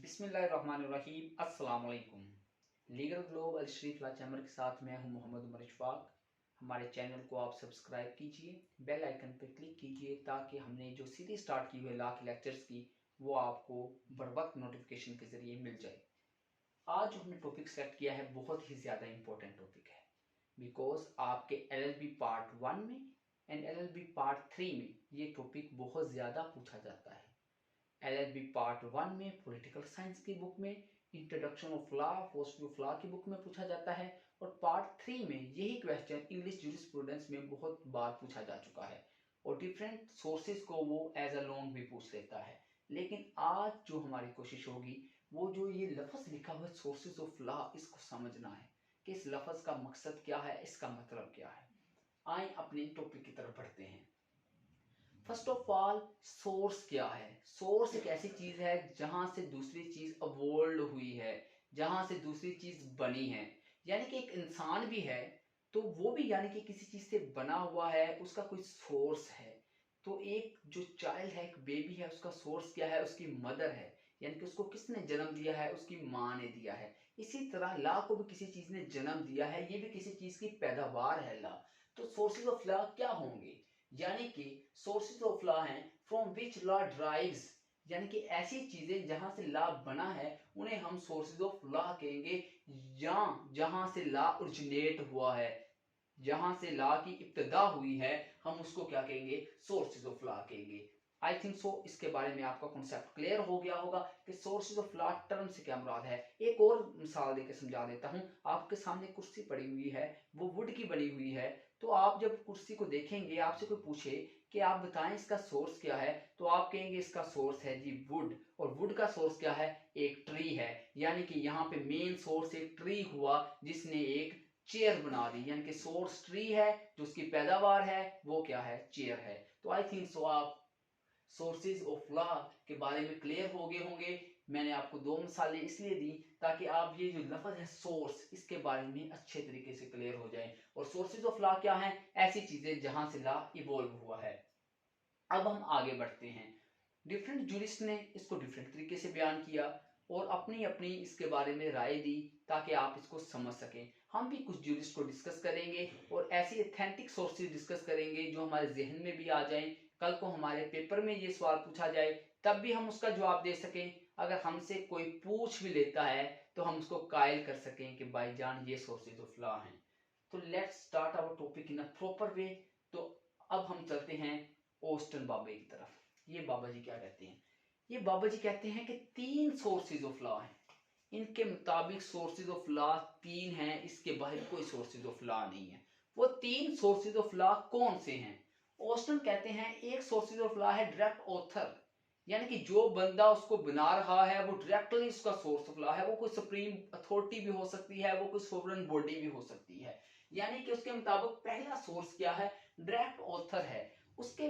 बिस्मिल्लाहिर्रहमानिर्रहीम। अस्सलाम वालेकुम। लीगल ग्लोब अल शरीफ ला चैम्बर के साथ मैं हूं मोहम्मद उमर इशफाक। हमारे चैनल को आप सब्सक्राइब कीजिए, बेल आइकन पर क्लिक कीजिए ताकि हमने जो सीरीज स्टार्ट की हुई लॉ के लेक्चर्स की वो आपको बर वक्त नोटिफिकेशन के ज़रिए मिल जाए। आज जो हमने टॉपिक सेलेक्ट किया है बहुत ही ज़्यादा इंपॉर्टेंट टॉपिक है, बिकॉज आपके LLB पार्ट 1 में एंड LLB पार्ट 3 में ये टॉपिक बहुत ज़्यादा पूछा जाता है। LLB पार्ट 1 में पॉलिटिकल साइंस की बुक में introduction of law, philosophy of law की बुक में पूछा जाता है, और पार्ट 3 में यही क्वेश्चन इंग्लिश जूरिस्प्रूडेंस में बहुत बार पूछा जा चुका है और डिफरेंट सोर्सेज को वो एज अ लॉन्ग भी पूछ लेता है। लेकिन आज जो हमारी कोशिश होगी वो जो ये लफ्ज़ लिखा हुआ है सोर्सेज ऑफ लॉ, इसको समझना है कि इस लफ्ज़ का मकसद क्या है, इसका मतलब क्या है। आए अपने टॉपिक की तरफ बढ़ते हैं। फर्स्ट ऑफ ऑल, सोर्स क्या है? सोर्स एक ऐसी चीज है जहां से दूसरी चीज अवॉल्व हुई है, जहां से दूसरी चीज बनी है। यानी कि एक इंसान भी है तो वो भी यानी कि किसी चीज से बना हुआ है, उसका कोई सोर्स है। तो एक जो चाइल्ड है, एक बेबी है, उसका सोर्स क्या है? उसकी मदर है, यानी कि उसको किसने जन्म दिया है? उसकी माँ ने दिया है। इसी तरह लॉ को भी किसी चीज ने जन्म दिया है, ये भी किसी चीज की पैदावार है लॉ। तो सोर्सेज ऑफ लॉ क्या होंगे? यानी कि सोर्सेज ऑफ लॉ हैं फ्रॉम विच लॉ ड्राइव्स, यानी कि ऐसी चीजें जहां से लॉ बना है उन्हें हम सोर्सेज ऑफ लॉ कहेंगे, या जहां से लॉ ओरिजिनेट हुआ है, जहां से लॉ की इब्तिदा हुई है, हम उसको क्या कहेंगे? सोर्सेज ऑफ लॉ कहेंगे। आई थिंक सो इसके बारे में आपका कॉन्सेप्ट क्लियर हो गया होगा कि सोर्सेज ऑफ लॉ टर्म से क्या मुराद है। एक और मिसाल देकर समझा देता हूं। आपके सामने कुर्सी पड़ी हुई है, वो वुड की बनी हुई है। तो आप जब कुर्सी को देखेंगे, आपसे कोई पूछे कि आप बताएं इसका सोर्स क्या है, तो आप कहेंगे इसका सोर्स है जी वुड। और वुड का सोर्स क्या है? एक ट्री है। यानी कि यहाँ पे मेन सोर्स एक ट्री हुआ जिसने एक चेयर बना दी, यानी कि सोर्स ट्री है, जो उसकी पैदावार है वो क्या है? चेयर है। तो आई थिंक सो आप सोर्सेज ऑफ लॉ के बारे में क्लियर हो गए होंगे। मैंने आपको दो मिसालें इसलिए दी ताकि आप ये जो लफ्ज है सोर्स, इसके बारे में अच्छे तरीके से क्लियर हो जाए। और सोर्सेज ऑफ लॉ क्या है? ऐसी चीजें जहां से लॉ इवॉल्व हुआ है। अब हम आगे बढ़ते हैं। डिफरेंट जूरिस्ट ने इसको डिफरेंट तरीके से बयान किया और अपनी अपनी इसके बारे में राय दी ताकि आप इसको समझ सकें। हम भी कुछ जूरिस्ट को डिस्कस करेंगे और ऐसी एथेंटिक सोर्सेज डिस्कस करेंगे जो हमारे जहन में भी आ जाएं। कल को हमारे पेपर में ये सवाल पूछा जाए तब भी हम उसका जवाब दे सकें। अगर हमसे कोई पूछ भी लेता है तो हम उसको कायल कर सकें कि भाईजान ये सोर्सेज ऑफ लॉ हैं। तो let's start our topic in a proper way. तो अब हम चलते हैं ऑस्टन बाबे की तरफ। ये बाबा जी क्या कहते हैं? ये बाबा जी कहते हैं कि 3 सोर्सेज ऑफ लॉ हैं। इनके मुताबिक सोर्सेज ऑफ लॉ 3 हैं, इसके बाहर कोई सोर्सेज ऑफ लॉ नहीं है। वो 3 सोर्सेज ऑफ लॉ कौन से हैं? ऑस्टन कहते हैं एक सोर्सेज ऑफ लॉ है डायरेक्ट ऑथर, यानी कि जो बंदा उसको बना रहा है वो डायरेक्टली उसका सोर्स ऑफ लॉ है। वो कोई सुप्रीम अथॉरिटी भी हो सकती है, वो कोई सोवरेन बॉडी भी हो सकती है। यानी कि उसके मुताबिक पहला सोर्स क्या है? डायरेक्ट ऑथर है। उसके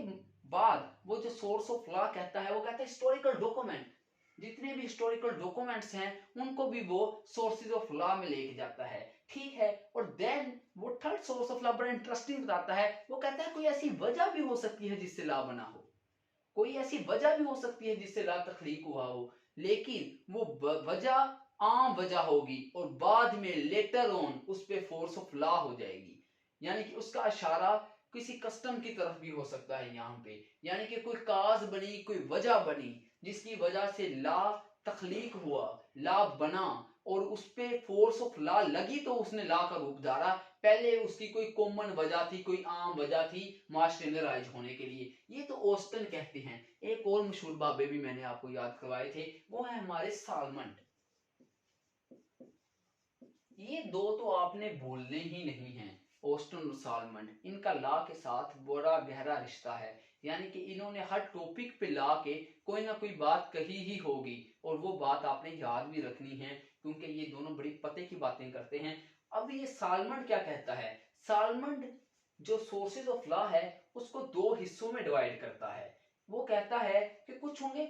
बाद वो जो सोर्स ऑफ लॉ कहता है वो कहता है हिस्टोरिकल डॉक्यूमेंट। जितने भी हिस्टोरिकल डॉक्यूमेंट्स हैं उनको भी वो सोर्सेज ऑफ लॉ में लेके जाता है। ठीक है। और देन वो थर्ड सोर्स ऑफ लॉ बड़ा इंटरेस्टिंग बताता है। वो कहता है कोई ऐसी वजह भी हो सकती है जिससे लॉ बना हो, कोई ऐसी वजह भी हो सकती है जिससे लॉ तख्लीक हुआ हो, लेकिन वो वजह आम वजह होगी और बाद में लेटर ऑन उस पे फोर्स ऑफ लॉ हो जाएगी। यानी कि उसका इशारा किसी कस्टम की तरफ भी हो सकता है यहाँ पे। यानी कि कोई काज बनी, कोई वजह बनी जिसकी वजह से लॉ तख्लीक हुआ, लॉ बना, और उस पे फोर्स ऑफ लॉ लगी तो उसने लॉ का रूप धारा। पहले उसकी कोई कॉमन वजह थी, कोई आम वजह थी मास जनरलाइज होने के लिए। ये तो ऑस्टन कहते हैं। एक और मशहूर बाबे भी मैंने आपको याद करवाए थे, वो है हमारे सालमंड। ये दो तो आपने भूलने ही नहीं है, ऑस्टन और सालमंड। इनका लॉ के साथ बड़ा गहरा रिश्ता है। यानी कि इन्होंने हर टॉपिक पे लॉ के कोई ना कोई बात कही ही होगी, और वो बात आपने याद भी रखनी है क्योंकि ये दोनों बड़ी पते की बातें करते हैं। अब ये सालमंड क्या कहता है? सालमंड जो सोर्सेज ऑफ लॉ है उसको दो हिस्सों में डिवाइड करता है। वो कहता है कि कुछ होंगे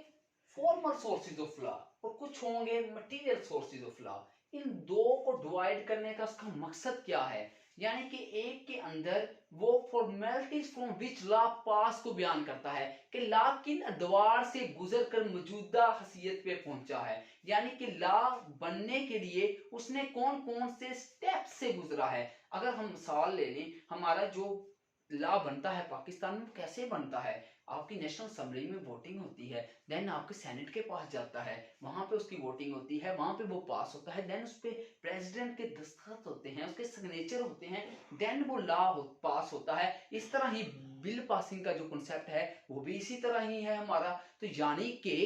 फॉर्मल सोर्सेज ऑफ लॉ और कुछ होंगे मटेरियल सोर्सेज ऑफ लॉ। इन दो को डिवाइड करने का उसका मकसद क्या है? यानी कि एक के अंदर वो फॉर्मेलिटीज फ्रॉम विच लॉ पास को बयान करता है कि लॉ किन अदवार से गुजर कर मौजूदा हसीयत पे पहुंचा है, यानी कि लॉ बनने के लिए उसने कौन कौन से स्टेप से गुजरा है। अगर हम मिसाल ले लें, हमारा जो लॉ बनता है पाकिस्तान में कैसे बनता है, आपकी नेशनल असेंबली में वोटिंग होती है, देन आपके सेनेट के पास जाता है, वहां पे उसकी वोटिंग होती है, वहां पे वो पास होता है, देन उस पे प्रेसिडेंट के दस्तखत होते हैं, उसके सिग्नेचर होते हैं, देन वो लॉ पास होता है। इस तरह ही बिल पासिंग का जो कॉन्सेप्ट है वो भी इसी तरह ही है हमारा। तो यानी कि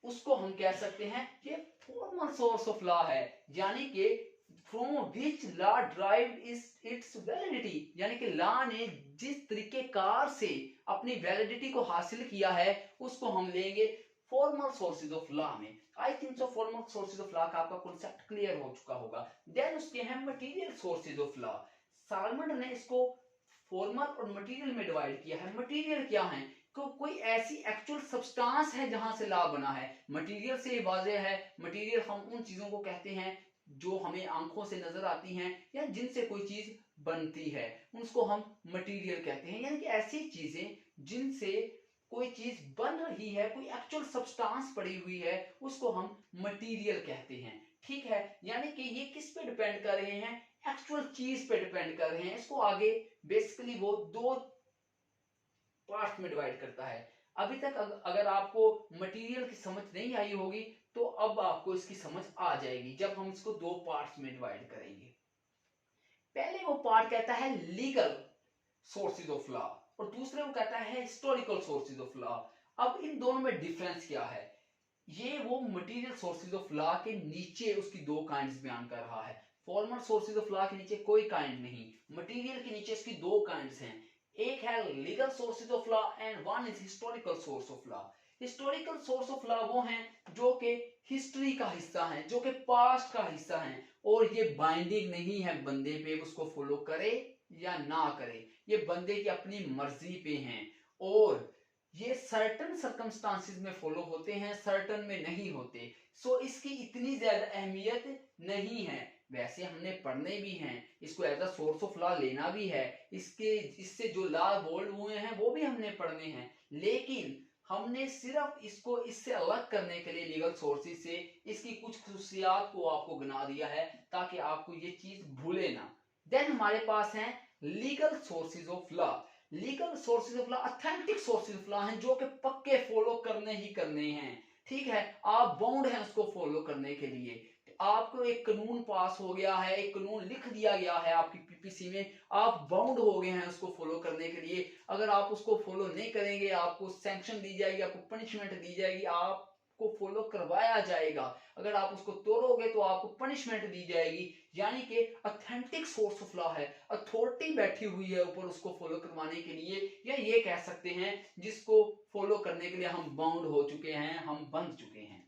उसको हम कह सकते हैं ये फॉर्मल सोर्स ऑफ लॉ है, यानी कि from which law drive is it's validity, यानी कि लॉ ने जिस तरीके कार से अपनी वैलिडिटी को हासिल किया है उसको हम लेंगे फॉर्मल सोर्सेज ऑफ लॉ में। I think so formal sources of law का आपका कॉन्सेप्ट क्लियर हो चुका होगा। देन उसके हैं material sources of law. Salmon ने इसको फॉर्मल और मटेरियल में डिवाइड किया है। मटेरियल क्या है, कोई ऐसी एक्चुअल सब्सटेंस है जहां से लॉ बना है। मटेरियल से वाज़ेह है, मटेरियल हम उन चीजों को कहते हैं जो हमें आंखों से नजर आती हैं या जिनसे कोई चीज बनती है, उसको हम मटेरियल कहते हैं। यानी कि ऐसी चीजें जिनसे कोई चीज बन रही है, कोई एक्चुअल सब्सटेंस पड़ी हुई है, उसको हम मटेरियल कहते हैं। ठीक है, यानी कि ये किस पे डिपेंड कर रहे हैं, एक्चुअल चीज पे डिपेंड कर रहे हैं। इसको आगे बेसिकली वो दो पार्ट में डिवाइड करता है। अभी तक अगर आपको मटेरियल की समझ नहीं आई होगी तो अब आपको इसकी समझ आ जाएगी जब हम इसको दो पार्ट्स में डिवाइड करेंगे। पहले वो पार्ट कहता है लीगल सोर्सेज ऑफ लॉ और दूसरे वो कहता है हिस्टोरिकल सोर्सेज ऑफ लॉ। अब इन दोनों में डिफरेंस क्या है, ये वो मटेरियल सोर्सेज ऑफ लॉ के नीचे उसकी दो काइंड्स बयान कर रहा है। फॉर्मल सोर्सेज ऑफ लॉ के नीचे कोई काइंड नहीं, मटेरियल के नीचे इसकी दो काइंड्स हैं। एक है legal sources of law and one is historical source of law. Historical source of law वो हैं जो कि हिस्ट्री का हिस्सा हैं, जो कि पास्ट का हिस्सा हैं और ये बाइंडिंग नहीं है बंदे पे, उसको फॉलो करे या ना करे, ये बंदे की अपनी मर्जी पे हैं और ये सर्टन सर्कमस्टांसिस में फॉलो होते हैं, सर्टन में नहीं होते। सो इसकी इतनी ज्यादा अहमियत नहीं है। वैसे हमने पढ़ने भी हैं, इसको as a source of law लेना भी है, इसके इससे जो लॉ बोल्ड हुए हैं वो भी हमने पढ़ने हैं, लेकिन हमने सिर्फ इसको इससे अलग करने के लिए लीगल सोर्सेज से इसकी कुछ खुसूसियात को आपको गिना दिया है ताकि आपको ये चीज भूले ना। देन हमारे पास हैं legal sources of law. Legal sources of law authentic sources of law हैं जो कि पक्के फॉलो करने ही करने हैं। ठीक है, आप बाउंड हैं उसको फॉलो करने के लिए। आपको एक कानून पास हो गया है, एक कानून लिख दिया गया है आपकी पीपीसी में, आप बाउंड हो गए हैं उसको फॉलो करने के लिए। अगर आप उसको फॉलो नहीं करेंगे आपको सैंक्शन दी जाएगी, आपको पनिशमेंट दी जाएगी, आपको फॉलो करवाया जाएगा। अगर आप उसको तोड़ोगे तो आपको पनिशमेंट दी जाएगी। यानी कि ऑथेंटिक सोर्स ऑफ लॉ है, अथॉरिटी बैठी हुई है ऊपर उसको फॉलो करवाने के लिए, या ये कह सकते हैं जिसको फॉलो करने के लिए हम बाउंड हो चुके हैं, हम बंध चुके हैं।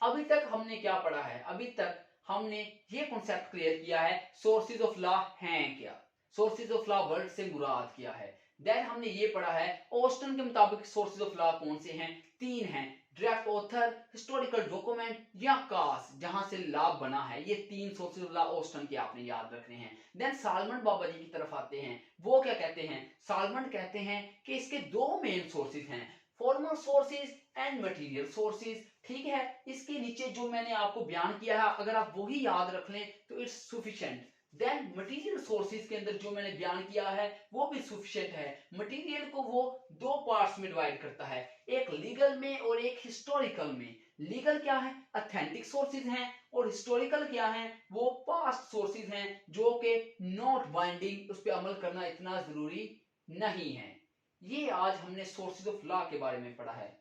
अभी तक हमने क्या पढ़ा है, अभी तक हमने ये कॉन्सेप्ट क्लियर किया है सोर्सेज ऑफ लॉ हैं क्या, सोर्सेज ऑफ लॉ वर्ड से मुराद क्या है। देन हमने ये पढ़ा है ऑस्टन के मुताबिक सोर्सेज ऑफ लॉ कौन से हैं, तीन हैं, डायरेक्ट ऑथर, हिस्टोरिकल डॉक्यूमेंट या कास, जहां से लॉ बना है। ये तीन सोर्सेज ऑफ लॉ ऑस्टन के आपने याद रखने हैं। देन सालमन बाबा जी की तरफ आते हैं, वो क्या कहते हैं, सालमन कहते हैं कि इसके दो मेन सोर्सेज हैं, formal sources and material sources. ठीक है, इसके नीचे जो मैंने आपको बयान किया है अगर आप वही याद रख लें तो it's sufficient. Then material sources के अंदर जो मैंने बयान किया है वो भी सफिशिएंट है। मटेरियल को वो दो पार्ट्स में डिवाइड करता है, एक लीगल में और एक हिस्टोरिकल में। लीगल क्या है, ऑथेंटिक सोर्सेज हैं, और हिस्टोरिकल क्या है, वो पास्ट सोर्सेज हैं जो कि नॉट बाइंडिंग, उस पर अमल करना इतना जरूरी नहीं है। ये आज हमने सोर्सेज ऑफ लॉ के बारे में पढ़ा है।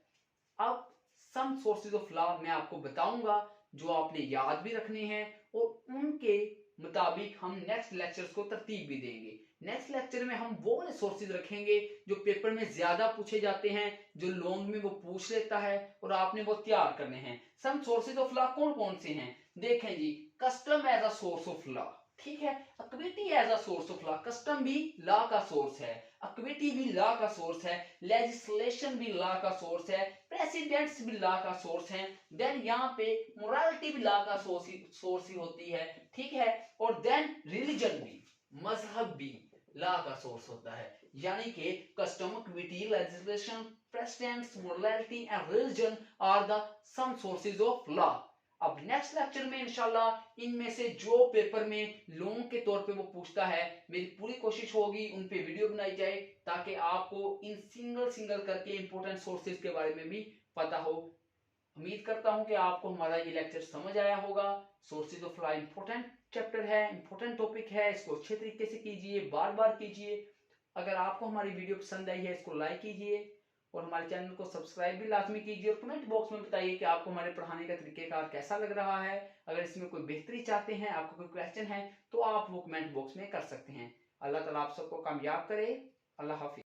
अब सम सोर्सेज ऑफ लॉ मैं आपको बताऊंगा जो आपने याद भी रखने हैं और उनके मुताबिक हम नेक्स्ट लेक्चर्स को तरतीब भी देंगे। नेक्स्ट लेक्चर में हम वो वाले सोर्सेज रखेंगे जो पेपर में ज्यादा पूछे जाते हैं, जो लॉन्ग में वो पूछ लेता है और आपने वो तैयार करने हैं। सम सोर्सेज ऑफ लॉ कौन कौन से हैं, देखें जी, custom as a source of law, ठीक है, equity as a source of law, custom भी लॉ का सोर्स है। इक्विटी भी लॉ का सोर्स है, लेजिस्लेशन भी लॉ का सोर्स है, प्रेसिडेंट्स भी लॉ का सोर्स है, देन यहाँ पे मोरालिटी भी लॉ का सोर्स ही होती है, ठीक है। और देन रिलीजन भी, मजहब भी लॉ का सोर्स होता है। यानी कि custom, equity, legislation, precedents, morality and religion are the some sources of law. अब नेक्स्ट लेक्चर में इंशाल्लाह इनमें से जो पेपर में लोगों के तौर पे वो पूछता है, मेरी पूरी कोशिश होगी उन पे वीडियो बनाई जाए ताकि आपको इन सिंगल सिंगल करके इंपॉर्टेंट सोर्सेज के बारे में भी पता हो। उम्मीद करता हूं कि आपको हमारा ये लेक्चर समझ आया होगा। Sources of law important chapter है, इंपॉर्टेंट टॉपिक है, इसको अच्छे तरीके से कीजिए, बार बार कीजिए। अगर आपको हमारी वीडियो पसंद आई है इसको लाइक कीजिए और हमारे चैनल को सब्सक्राइब भी लाजमी कीजिए और कमेंट बॉक्स में बताइए कि आपको हमारे पढ़ाने का तरीकेकार कैसा लग रहा है। अगर इसमें कोई बेहतरी चाहते हैं, आपको कोई क्वेश्चन है तो आप वो कमेंट बॉक्स में कर सकते हैं। अल्लाह ताला आप सबको कामयाब करे। अल्लाह हाफिज।